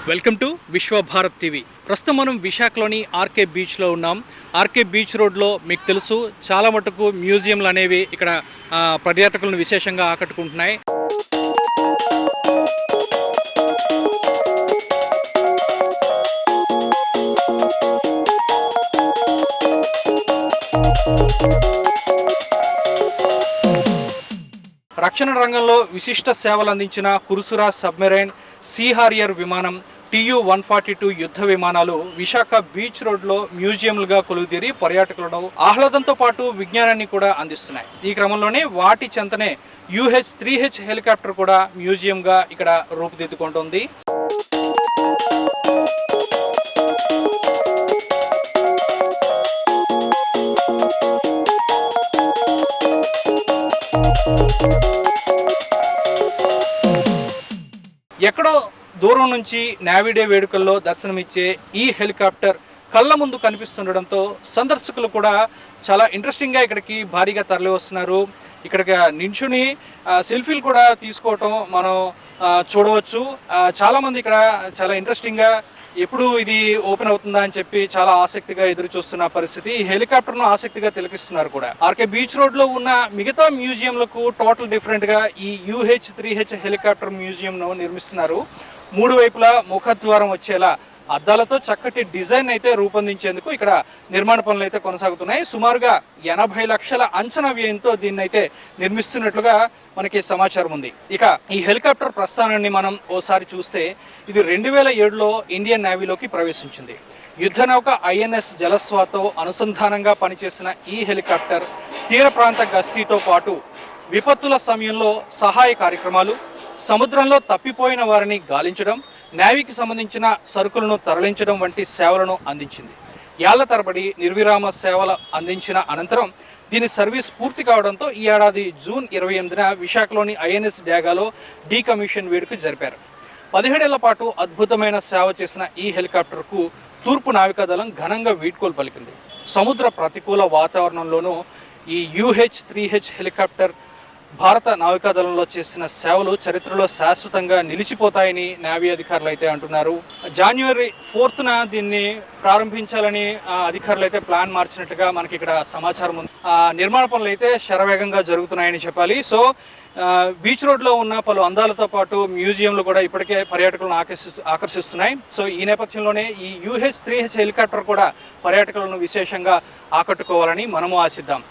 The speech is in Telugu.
Welcome to Vishwabharat TV. ప్రస్తుతం మనం విశాఖలోని ఆర్కే బీచ్లో ఉన్నాం. ఆర్కే బీచ్ రోడ్లో మీకు తెలుసు చాలా మటుకు మ్యూజియంలు అనేవి ఇక్కడ పర్యాటకులను విశేషంగా ఆకట్టుకుంటున్నాయి. రక్షణ రంగంలో విశిష్ట సేవలు అందించిన కురుసురా సబ్మెరైన్, సీ హారియర్ విమానం, TU-142 యుద్ధ విమానాలు విశాఖ బీచ్ రోడ్లో మ్యూజియంలుగా కొలువుదీరి పర్యాటకులను ఆహ్లాదంతో పాటు విజ్ఞానాన్ని కూడా అందిస్తున్నాయి. ఈ క్రమంలోనే వాటి చెంతనే UH-3H హెలికాప్టర్ కూడా మ్యూజియంగా ఇక్కడ రూపుదిద్దుకుంటోంది. ఎక్కడో దూరం నుంచి నేవీ డే వేడుకల్లో దర్శనమిచ్చే ఈ హెలికాప్టర్ కళ్ళ ముందు కనిపిస్తుండడంతో సందర్శకులు కూడా చాలా ఇంట్రెస్టింగ్గా ఇక్కడికి భారీగా తరలి వస్తున్నారు. ఇక్కడికి నించుని సెల్ఫీలు కూడా తీసుకోవటం మనం చూడవచ్చు. చాలామంది ఇక్కడ చాలా ఇంట్రెస్టింగ్గా ఎప్పుడు ఇది ఓపెన్ అవుతుందా అని చెప్పి చాలా ఆసక్తిగా ఎదురు చూస్తున్న పరిస్థితి. ఈ హెలికాప్టర్ను ఆసక్తిగా తిలకిస్తున్నారు కూడా. ఆర్కే బీచ్ రోడ్లో ఉన్న మిగతా మ్యూజియంలకు టోటల్ డిఫరెంట్గా ఈ UH-3H హెలికాప్టర్ మ్యూజియంను నిర్మిస్తున్నారు. మూడు వైపులా ముఖద్వారం వచ్చేలా అద్దాలతో చక్కటి డిజైన్ అయితే రూపొందించేందుకు ఇక్కడ నిర్మాణ పనులు అయితే కొనసాగుతున్నాయి. సుమారుగా 80 లక్షల అంచనా వ్యయంతో దీన్ని అయితే నిర్మిస్తున్నట్లుగా మనకి సమాచారం ఉంది. ఇక ఈ హెలికాప్టర్ ప్రస్థానాన్ని మనం ఓసారి చూస్తే ఇది 2007లో ఇండియన్ నేవీలోకి ప్రవేశించింది. యుద్ధ నౌక INS జలస్వాతో అనుసంధానంగా పనిచేసిన ఈ హెలికాప్టర్ తీర ప్రాంత గస్తీతో పాటు విపత్తుల సమయంలో సహాయ కార్యక్రమాలు, సముద్రంలో తప్పిపోయిన వారిని గాలించడం, నేవీకి సంబంధించిన సరుకులను తరలించడం వంటి సేవలను అందించింది. ఏళ్ల తరబడి నిర్విరామ సేవలు అందించిన అనంతరం దీని సర్వీస్ పూర్తి కావడంతో ఈ ఏడాది జూన్ 28న విశాఖలోని INS డ్యాగాలో డీకమిషన్ వేడుక జరిపారు. 17 ఏళ్ల పాటు అద్భుతమైన సేవ చేసిన ఈ హెలికాప్టర్కు తూర్పు నావికాదళం ఘనంగా వీడ్కోలు పలికింది. సముద్ర ప్రతికూల వాతావరణంలోనూ ఈ UH-3H హెలికాప్టర్ భారత నావికాదళంలో చేసిన సేవలు చరిత్రలో శాశ్వతంగా నిలిచిపోతాయని నేవీ అధికారులు అయితే అంటున్నారు. జనవరి 4న దీన్ని ప్రారంభించాలని అధికారులు అయితే ప్లాన్ మార్చినట్లుగా మనకి ఇక్కడ సమాచారం ఉంది. నిర్మాణ పనులు అయితే శరవేగంగా జరుగుతున్నాయని చెప్పాలి. సో బీచ్ రోడ్లో ఉన్న పలు అందాలతో పాటు మ్యూజియంలు కూడా ఇప్పటికే పర్యాటకులను ఆకర్షిస్తున్నాయి. సో ఈ నేపథ్యంలోనే ఈ UH-3H హెలికాప్టర్ కూడా పర్యాటకులను విశేషంగా ఆకట్టుకోవాలని మనము ఆశిద్దాం.